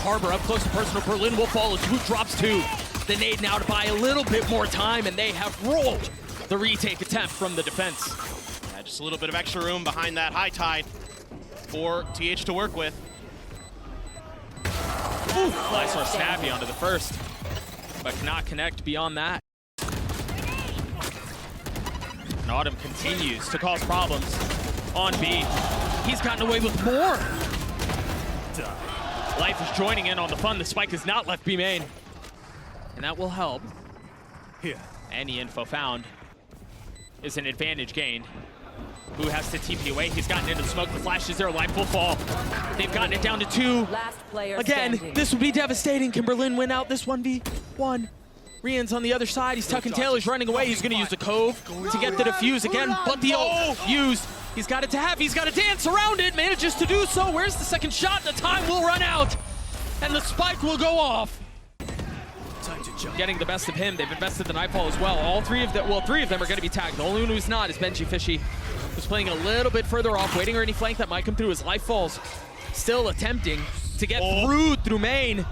Harbor up close to personal. Berlin will fall as Woot drops 2. The nade now to buy a little bit more time, and they have rolled the retake attempt from the defense. Yeah, just a little bit of extra room behind that high tide for TH to work with. Nice one, snappy onto the first, but cannot connect beyond that. And Autumn continues to cause problems on B. He's gotten away with more. Life is joining in on the fun. The spike is not left B main. And that will help. Here. Any info found is an advantage gained. Who has to TP away? He's gotten into the smoke. The flash is there. Life will fall. They've gotten it down to 2. Last player Again, standing. this would be devastating. Can Berlin win out this 1v1? Rian's on the other side. He's tucking tail. He's running away. He's going to use the Cove to get the defuse again. But the ult used. He's got it to have. He's got to dance around it. Manages to do so. Where's the second shot? The time will run out. And the spike will go off. Getting the best of him. They've invested the Nightfall as well. All 3 of them, well, 3 of them are going to be tagged. The only one who's not is Benji who's playing a little bit further off, waiting for any flank that might come through as Life falls. Still attempting to get through main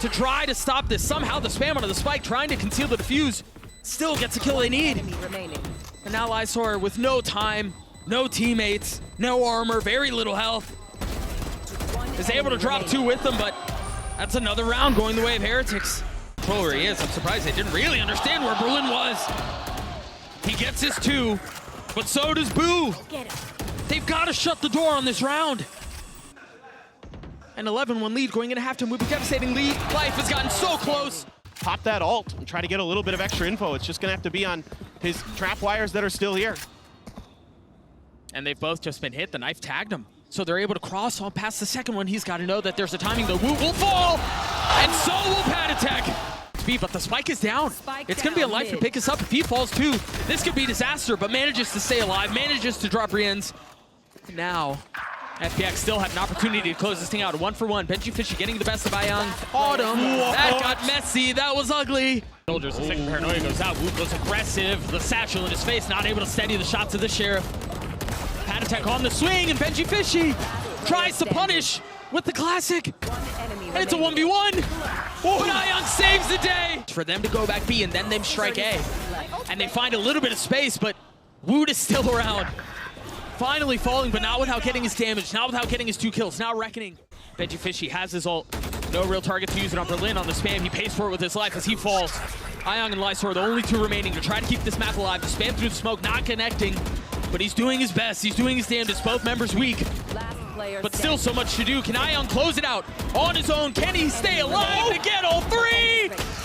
to try to stop this. Somehow the spam onto the spike, trying to conceal the defuse, still gets a kill they need. And now Lysor with no time, no teammates, no armor, very little health, is able to drop 2 with them, but that's another round going the way of Heretics. Control where he is. I'm surprised they didn't really understand where Berlin was. He gets his 2, but so does Boo. They've got to shut the door on this round. An 11-1 lead going into halftime would be devastating. Lead. Life has gotten so close. Pop that ult and try to get a little bit of extra info. It's just going to have to be on his trap wires that are still here. And they've both just been hit. The knife tagged him. So they're able to cross on past the second one. He's got to know that there's a timing. The Woot will fall, and so will Patatek. But the spike is down. It's going to be a life to pick us up if he falls too. This could be disaster, but manages to stay alive, manages to drop Rians. Now, FPX still have an opportunity to close this thing out. 1-for-1. Benji getting the best of Ayang. Autumn. That got messy. That was ugly. Soldiers, the second paranoia goes out. Woot goes aggressive. The satchel in his face, not able to steady the shots of the Sheriff. Patatek on the swing, and Benji tries to punish with the classic. And it's a 1v1. But Ayang saves the day. For them to go back B and then them strike A. And they find a little bit of space, but Woot is still around. Finally falling, but not without getting his damage, not without getting his 2 kills. Now reckoning. Benji has his ult. No real target to use it on Berlin on the spam. He pays for it with his life as he falls. Ayang and Lysor are the only 2 remaining to try to keep this map alive. The spam through the smoke, not connecting. But he's doing his best. He's doing his damnedest. Both members weak. But still so much to do. Can Ayang close it out on his own? Can he stay alive to get all 3?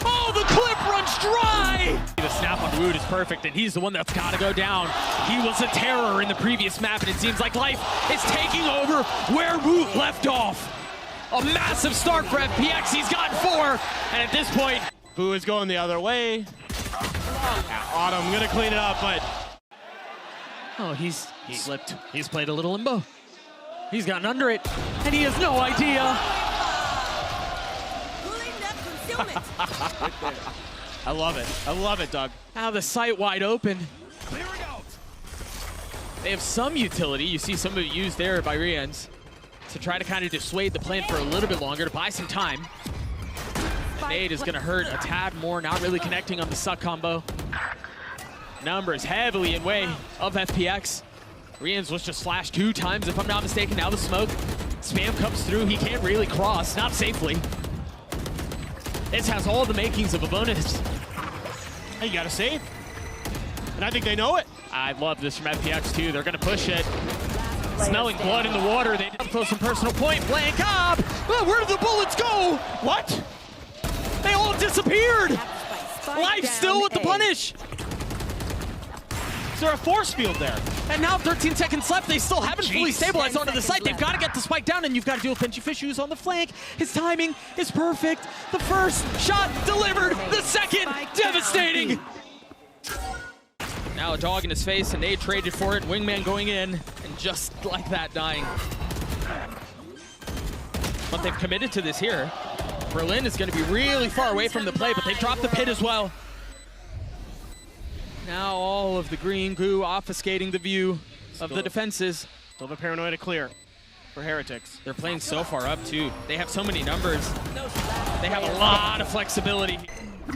Oh, the clip runs dry! The snap on Woot is perfect, and he's the one that's got to go down. He was a terror in the previous map, and it seems like Life is taking over where Woot left off. A massive start for FPX. He's gotten 4, and at this point, Boo is going the other way. Autumn going to clean it up, but oh, he's slipped. He's played a little limbo. He's gotten under it, and he has no idea. I love it. I love it, Doug. Now the site wide open. They have some utility. You see some of it used there by Rians to try to kind of dissuade the plan for a little bit longer to buy some time. Nade is going to hurt a tad more, not really connecting on the suck combo. Numbers heavily in way of FPX. Rians was just flashed 2 times, if I'm not mistaken. Now the smoke. Spam comes through. He can't really cross, not safely. This has all the makings of a bonus. Hey, you got to save. And I think they know it. I love this from FPX too. They're going to push it. Smelling blood in the water. They up close and personal point blank up. Well, where did the bullets go? What? They all disappeared. Life still with the punish. Is there a force field there? And now 13 seconds left. They still haven't fully stabilized onto the site. They've got to get the spike down, and you've got to deal with Benji who's on the flank. His timing is perfect. The first shot delivered. The second, devastating. Now a dog in his face, and they traded for it. Wingman going in, and just like that, dying. But they've committed to this here. Berlin is going to be really far away from the play, but they've dropped the pit as well. Now all of the green goo obfuscating the view of the defenses. Still the paranoia to clear. for Heretics. They're playing so far up, too. They have so many numbers. They have a lot of flexibility.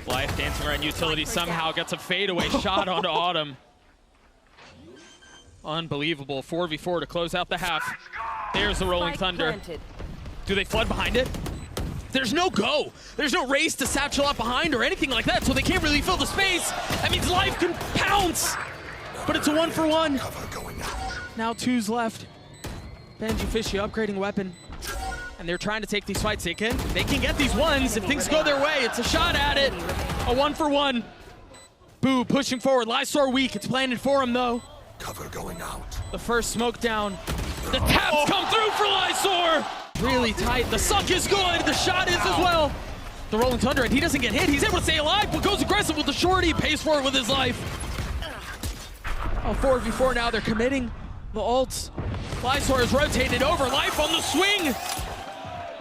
Life dancing around utility somehow gets a fadeaway shot onto Autumn. Unbelievable. 4v4 to close out the half. There's the Rolling Thunder. Do they flood behind it? There's no go. There's no race to satchel up behind or anything like that, so they can't really fill the space. That means Life can pounce. But it's a 1-for-1. Now 2's left. Benjifishy upgrading weapon. And they're trying to take these fights. They can get these ones if things go their way. It's a shot at it. A 1-for-1. Boo pushing forward. Lysor weak. It's planted for him though. Cover going out. The first smoke down. The taps come through for Lysor. Really tight. The suck is good. The shot is as well. The Rolling Thunder, and he doesn't get hit. He's able to stay alive, but goes aggressive with the shorty. Pays for it with his life. Oh, 4v4 now. They're committing the ults. Lysor is rotated over. Life on the swing.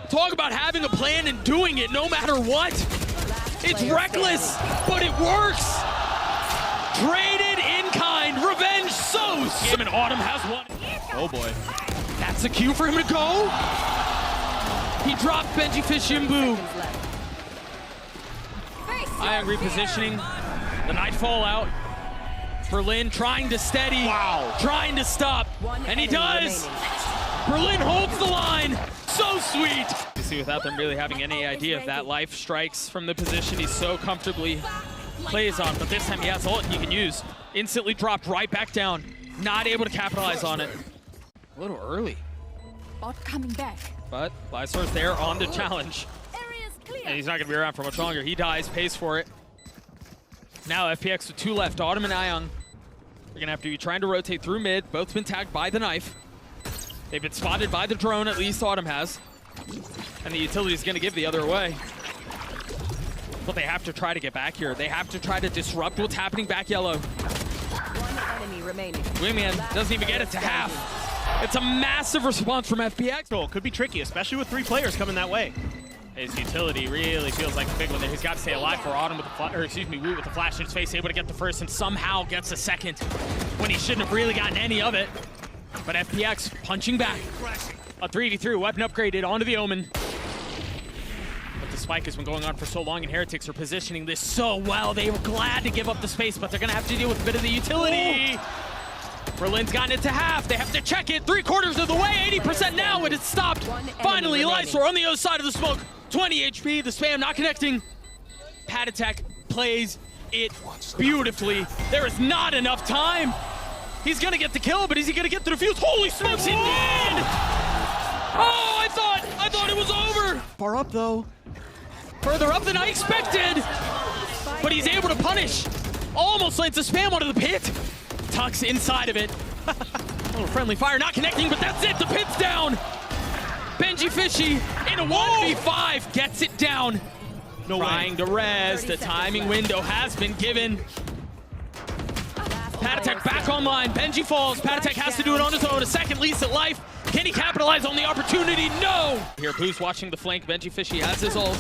Talk about having a plan and doing it no matter what. It's reckless, but it works. Traded in kind. Revenge so soon. And Autumn has one. Oh boy. That's a cue for him to go. He dropped Benjifishy and Boo. Ion repositioning. The Nightfall out. Berlin trying to steady. Wow. Trying to stop. And he does. Berlin holds the line. So sweet. You see, without them really having any idea of that, Life strikes from the position he so comfortably plays on. But this time he has ult he can use. Instantly dropped right back down. Not able to capitalize on it. A little early. Bot coming back. But Lysor's there on the challenge. And he's not going to be around for much longer. He dies, pays for it. Now FPX with 2 left, Autumn and Ion. They're going to have to be trying to rotate through mid. Both been tagged by the knife. They've been spotted by the drone, at least Autumn has. And the utility is going to give the other way. But they have to try to get back here. They have to try to disrupt what's happening back yellow. One enemy remaining. Wingman doesn't even get it to half. It's a massive response from FPX. So it could be tricky, especially with 3 players coming that way. His utility really feels like a big one there. He's got to stay alive for Autumn with the Woot with the flash in his face, able to get the first and somehow gets a second when he shouldn't have really gotten any of it. But FPX punching back. A 3v3 weapon upgraded onto the Omen. But the spike has been going on for so long, and Heretics are positioning this so well. They were glad to give up the space, but they're going to have to deal with a bit of the utility. Berlin's gotten it to half. They have to check it 3/4 of the way. 80% now, and it's stopped. Finally, Lysor on the other side of the smoke. 20 HP. The spam not connecting. Pad attack plays it beautifully. There is not enough time. He's going to get the kill, but is he going to get the defuse? Holy smokes, he did! Oh, I thought it was over. Far up, though. Further up than I expected. But he's able to punish. Almost lands the spam onto the pit. Tucks inside of it. A little friendly fire, not connecting, but that's it. The pit's down. Benjifishy in a 1v5 gets it down. No Trying to res. The timing window has been given. Pad attack back online. Benji falls. Pad attack has to do it on his own. A second lease at life. Can he capitalize on the opportunity? No! Here, Boo's watching the flank. Benjifishy has his ult.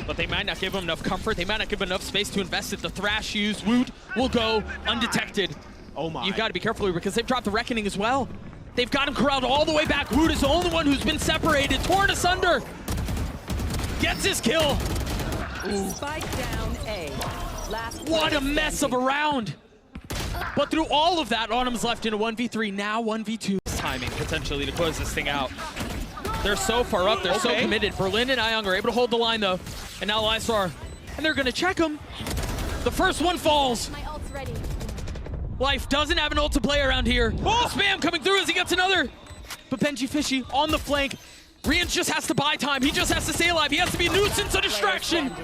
But they might not give him enough comfort. They might not give him enough space to invest it. The Thrash used. Woot will go undetected. Oh my. You've got to be careful here because they've dropped the Reckoning as well. They've got him corralled all the way back. Woot is the only one who's been separated. Torn asunder. Gets his kill. Ooh. Spike down A. What a mess of a round. But through all of that, Autumn's left in a 1v3, now 1v2. Timing potentially to close this thing out. They're so far up, they're so committed. Berlin and Ion are able to hold the line though. And now Lysor, and they're gonna check him. The first one falls. My ult's ready. Life doesn't have an ult to play around here. Oh, spam coming through as he gets another. But Benjifishy on the flank. Rian just has to buy time. He just has to stay alive. He has to be a nuisance, a distraction.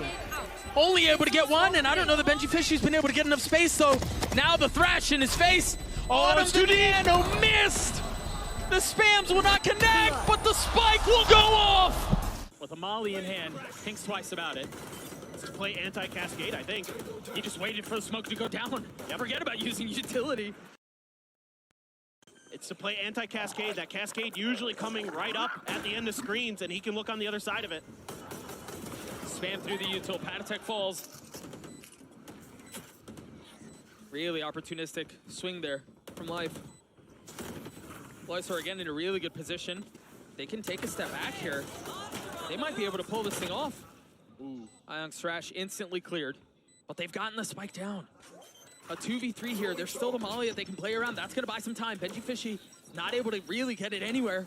Only able to get one, and I don't know that Benjifishy's been able to get enough space, though. Now the thrash in his face. Autumn to Nano missed. The spams will not connect, but the spike will go off. With a molly in hand, thinks twice about it. To play anti-cascade, I think. He just waited for the smoke to go down. Forget about using utility. It's to play anti-cascade. That cascade usually coming right up at the end of screens, and he can look on the other side of it. Spam through the util. Pad attack falls. Really opportunistic swing there from Life. Loisor again in a really good position. They can take a step back here. They might be able to pull this thing off. Ooh. Ion's Thrash instantly cleared, but they've gotten the spike down. A 2v3 here. There's still the molly that they can play around. That's going to buy some time. Benji not able to really get it anywhere.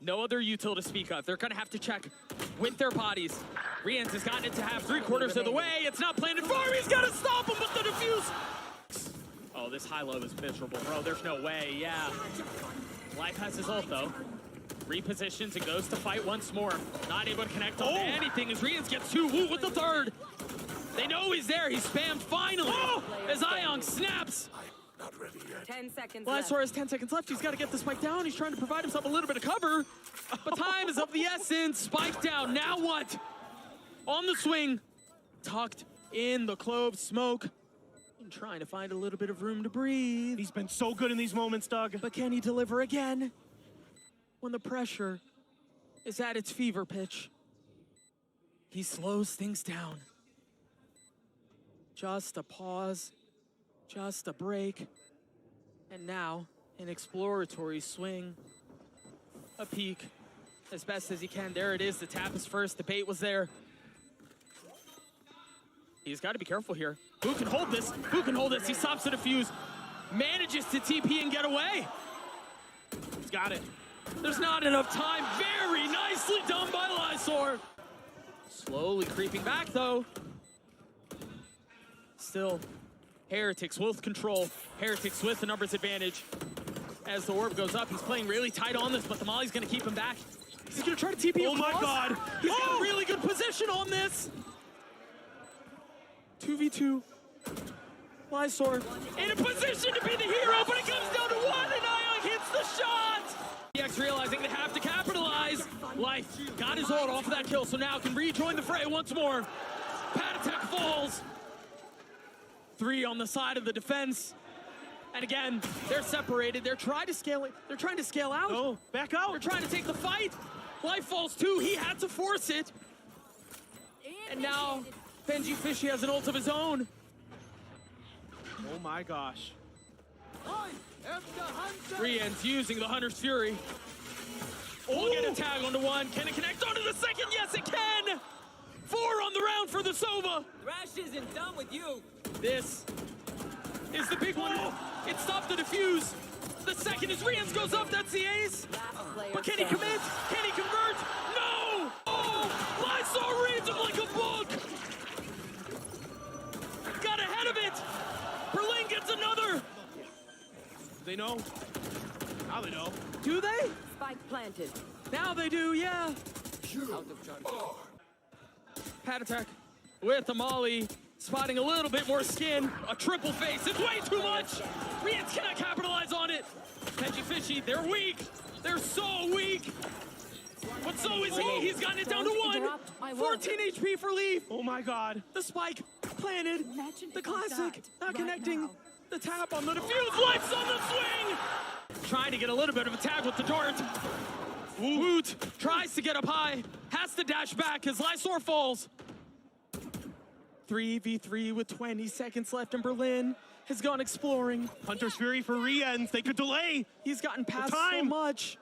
No other util to speak of. They're going to have to check with their bodies. Riens has gotten it to half 3/4 of the way. It's not planted for him. He's got to stop him, but the defuse. Oh, this high-low is miserable, bro. There's no way. Yeah. Life has his ult, though. Repositions and goes to fight once more. Not able to connect on anything as Riens gets 2. Woo with the 3rd. They know he's there. He's spammed finally as Ion snaps. 10 seconds Loisor has 10 seconds left. He's got to get the spike down. He's trying to provide himself a little bit of cover. But time is of the essence. Spike down. Now what? On the swing. Tucked in the clove smoke. And trying to find a little bit of room to breathe. He's been so good in these moments, Doug. But can he deliver again? When the pressure is at its fever pitch, he slows things down. Just a pause, just a break, and now an exploratory swing, a peek as best as he can. There it is, the tap is first, the bait was there. He's got to be careful here. Who can hold this? Who can hold this? He stops the defuse, manages to TP and get away. He's got it. There's not enough time. Very nicely done by Loisor. Slowly creeping back though. Still, Heretics with control. Heretics with the numbers advantage. As the orb goes up, he's playing really tight on this, but the molly's gonna keep him back. He's gonna try to TP Oh my across. God. He's got a really good position on this. 2v2. Loisor in a position to be the hero, but it comes down to 1 and Ion hits the shot. FPX realizing they have to capitalize. Life got his ult off of that kill, so now can rejoin the fray once more. Attack falls. 3 on the side of the defense. And again, they're separated. They're trying to scale it. They're trying to scale out. Oh, back out. They're trying to take the fight. Life falls too. He had to force it. And now Benji has an ult of his own. Oh my gosh. Riens using the Hunter's Fury. We'll get a tag onto 1. Can it connect onto the 2nd? Yes, it can. 4 on the round for the Sova. Thrash isn't done with you. This is the big one. It stopped the defuse. The 2nd is Riens goes up. That's the ace. But can he commit? Can he convert? No! Oh! Loisor reads him like a book. Got ahead of it. Berlin gets another. They know. Now they know. Do they? Spike planted. Now they do, yeah. Out of charge. Pat attack with the molly. Spotting a little bit more skin. A triple face. It's way too much. Riens cannot capitalize on it. Benji, they're weak. They're so weak. But so is he. He's gotten it down to 1. 14 HP for Leaf. Oh my God. The spike planted. Imagine The if he classic. died Not right connecting. now. The tap on the defuse. Life's on the swing. Trying to get a little bit of a tag with the dart. Woot tries to get up high. Has to dash back as Loisor falls. 3v3 with 20 seconds left, and Berlin has gone exploring. Hunter's Fury for Riens. They could delay. He's gotten past so time. much.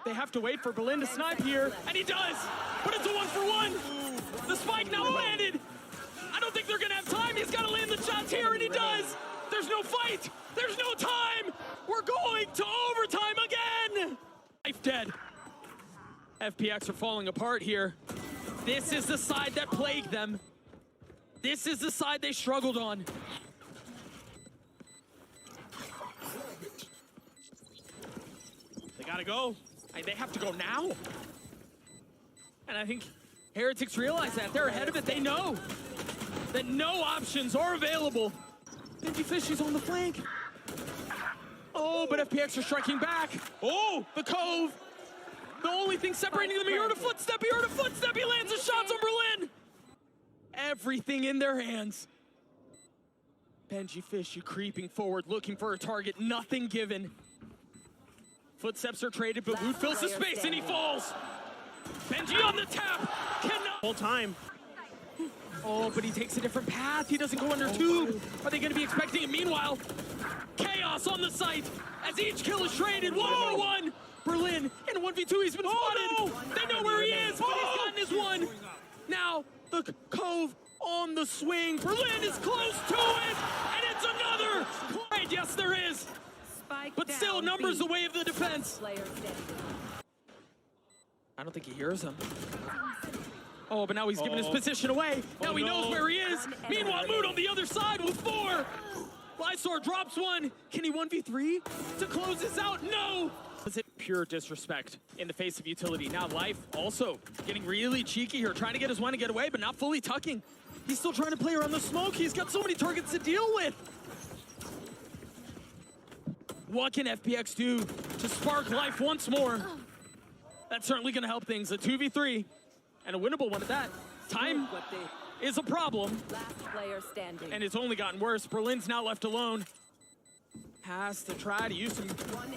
They have to wait for Berlin to snipe here, and he does. But it's a 1-for-1. The spike now landed. I don't think they're gonna have time. He's gotta land the shots here, and he does. There's no fight. There's no time. We're going to overtime again. Life dead. FPX are falling apart here. This is the side that plagued them. This is the side they struggled on. They gotta go. They have to go now. And I think Heretics realize that. They're ahead of it. They know that no options are available. Benji on the flank. Oh, but FPX are striking back. Oh, the cove. The only thing separating them, he heard a footstep. He lands his shots on Berlin. Everything in their hands. Benji creeping forward, looking for a target. Nothing given. Footsteps are traded, but Woot fills the space and he falls. Benji on the tap. Cannot. Whole time. Oh, but he takes a different path. He doesn't go under tube. Are they going to be expecting it? Meanwhile, chaos on the site as each kill is traded. 1-on-1. Berlin in 1v2. He's been spotted. They know where he is, but he's gotten his one. Now, the Cove on the swing. Berlin is close to it, and it's another. Right, yes, there is. Spike But still, down, numbers B. the way of the defense. Player standing. I don't think he hears him. Oh, but now he's giving his position away. Now he knows where he is. Meanwhile, Mood on the other side with 4. Lysor drops one. Can he 1v3 to close this out? No! Is it pure disrespect in the face of utility? Now Life also getting really cheeky here, trying to get his one to get away, but not fully tucking. He's still trying to play around the smoke. He's got so many targets to deal with. What can FPX do to spark life once more? That's certainly going to help things. A 2v3 and a winnable one at that. Time is a problem, Last player standing. and it's only gotten worse. Berlin's now left alone. Has to try to use some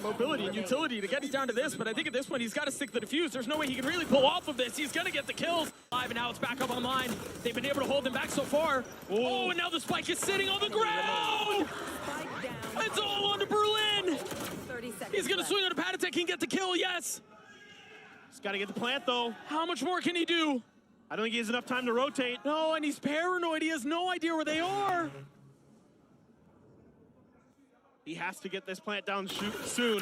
mobility and utility to get it down to this, but I think at this point he's got to stick the defuse. There's no way he can really pull off of this. He's going to get the kills. Live, and now it's back up online. They've been able to hold them back so far. Oh, and now the spike is sitting on the ground! Spike down. It's all onto Berlin! 30 seconds He's going to left. swing on a pad attack. He can get the kill, yes! He's got to get the plant, though. How much more can he do? I don't think he has enough time to rotate. No, and he's paranoid. He has no idea where they are. He has to get this plant down soon.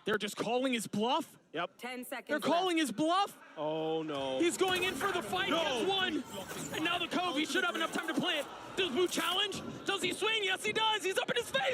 They're just calling his bluff. Yep. 10 seconds They're calling his bluff. Oh, no. He's going in for the fight. No. He has one. And now the Cove. He should have enough time to plant. Does Boo challenge? Does he swing? Yes, he does. He's up in his face.